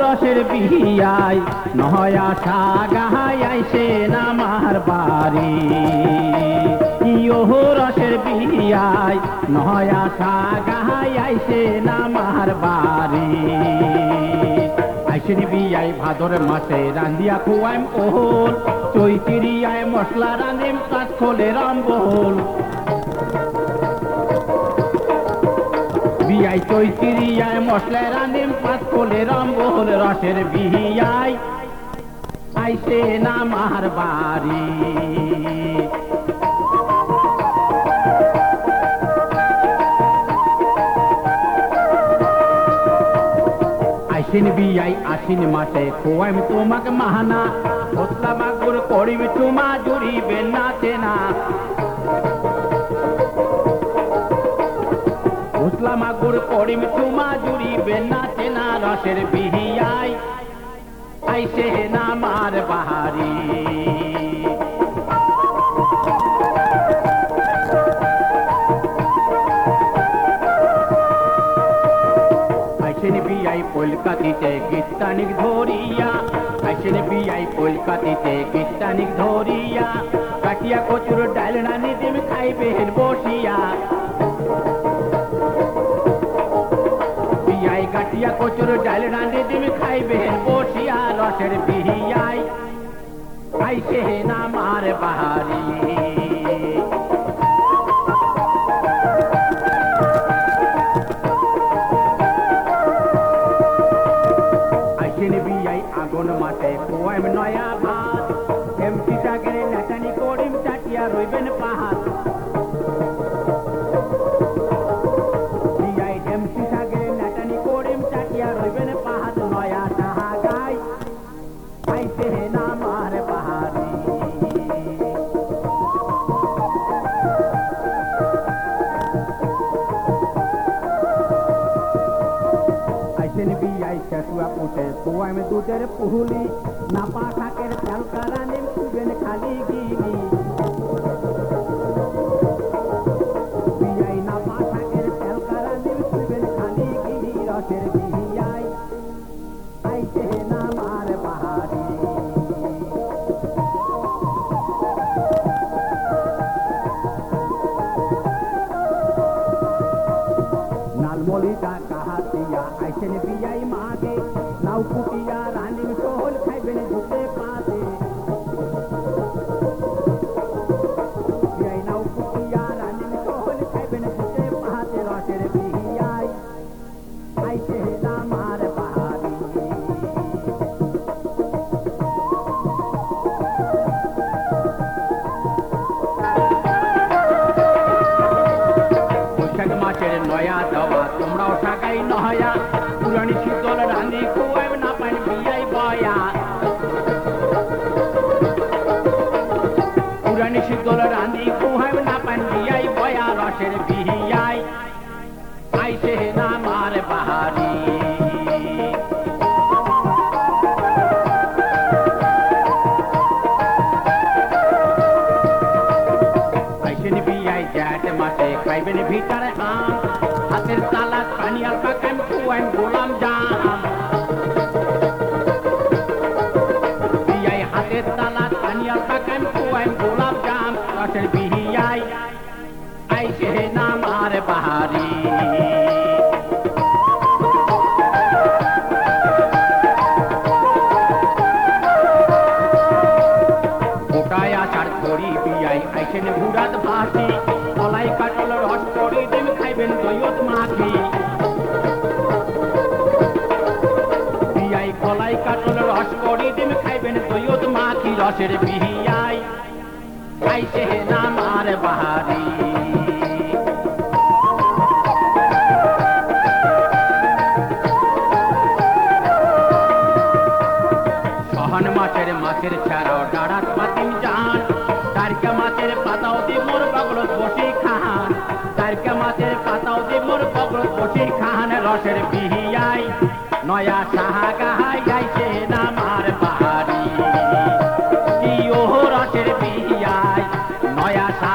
রসের বিহিয়ায় নহয় আশা গাহাই আইসে নামার বাড়ি রসের বিহিয়ায় নহয় আশা গাহাই আইসে নামার বাড়ি আইসেন বিয়াই ভাদর মাসে রান্দিয়া খুয়াইম ওহল চৈতিরিয়ায় মশলা রাঁধিম কাজ খোলে রামবহল বিয়াই চৈতিরিয়ায় মশলা রাঁধিম কাজ খোলে রামবহল রসের বিহিয়ায় আইসে নামার বাড়ি আইসেন বিয়াই আশ্বিন মাসে খোয়াইম তোমাকে মাহানা মশলা মাগুর করিবি তোমা জুড়িবে না চেনা মশলা মাগুর করিবি তোমা জুড়িবে না চেনা রসের বিহিয়াই আইসে নামার বাহারি আইসেন বিয়াই কলকাতিতে গীতানিক ধরিয়া আইসেন বিয়াই কলকাতিতে গীতানিক ধরিয়া কাটিয়া কচুর ডাল রানি দিম খাইবেন বসিয়া বিয়াই কাটিয়া কচুর ডাল রানি দিম খাইবেন বসিয়া রসের বিহিয়াই আইসে নামার বাহারি আগুন মাঠে খোয়াইম নয়া ভাত এমটি টাকের নাচানি করিম চাটিয়া রইবেন পাহাড় বিয়াই এমটি টাকের নাচানি করিম চাটিয়া রইবেন পাহাড় নয়া সাহা গাই আইসে নামার বাহারি আইসেন বিয়াই চেতুয়া পুটে খোয়াইম দুধের পুহুলি নাপা শাকের চালকা রানিম খুবেন খালি গিলি বিয়াই নাপা শাকের চালকা রানিম খুবেন খালি গিলি রসের বিহিয়াই আইসে নামার বাহারি নালমলিটা কাহাতিয়া আইসেন বিয়াই মাগে নাও কুটিয়া রানিম শোল খাইবেন ঝুঁকে পাতে বিয়াই নাও কুটিয়া রানিম শোল খাইবেন ঝুঁকে পাতে রসের বিহিয়াই আইসে নামার বাহারি বৈশাখ মাসের নয়া দেওয়া তোমরাও সাকাই নহয়া পুরানি শীতল রানি খুয়াইব না পাইন বিয়াই বয়া পুরানি শীতল রানি খুয়াইব না পাইন বিয়াই বয়া রসের বিহিয়াই আইসে নামার বাহারি আইসেন বিয়াই জ্যাঠ মাসে খাইবেন ভিতরে আম হাতের তালা পানিয়াল পাকাইম খুয়াইম গোলাম জাম বিয়াই হাতের তালা পানিয়াল পাকাইম খুয়াইম গোলাম জাম রসের বিহিয়াই আইসে নামার বাহারি গোটায় আচার করি বিয়াই আইসেন ঘুরাত ভাসি কলাই কাটল রস করি দিন খাইবেন দইয়ত মাখি বিয়াই কলাই কাটল রস করি দিন খাইবেন দইয়ত মাখি রসের বিহিয়াই আইসে নামার বাহারি সহন মাছের ছাড়াও ডাড়াত পাতিম জান তারকা মাছের পাতাও দি মোর পাগলত বসি খান তারকা মাছের পাতাও দি মোর পাগলত বসি খান রসের বিহিয়াই নয়া সাহা গাহাই গাইছে নামার বাহারি রসের বিহিয়া আশা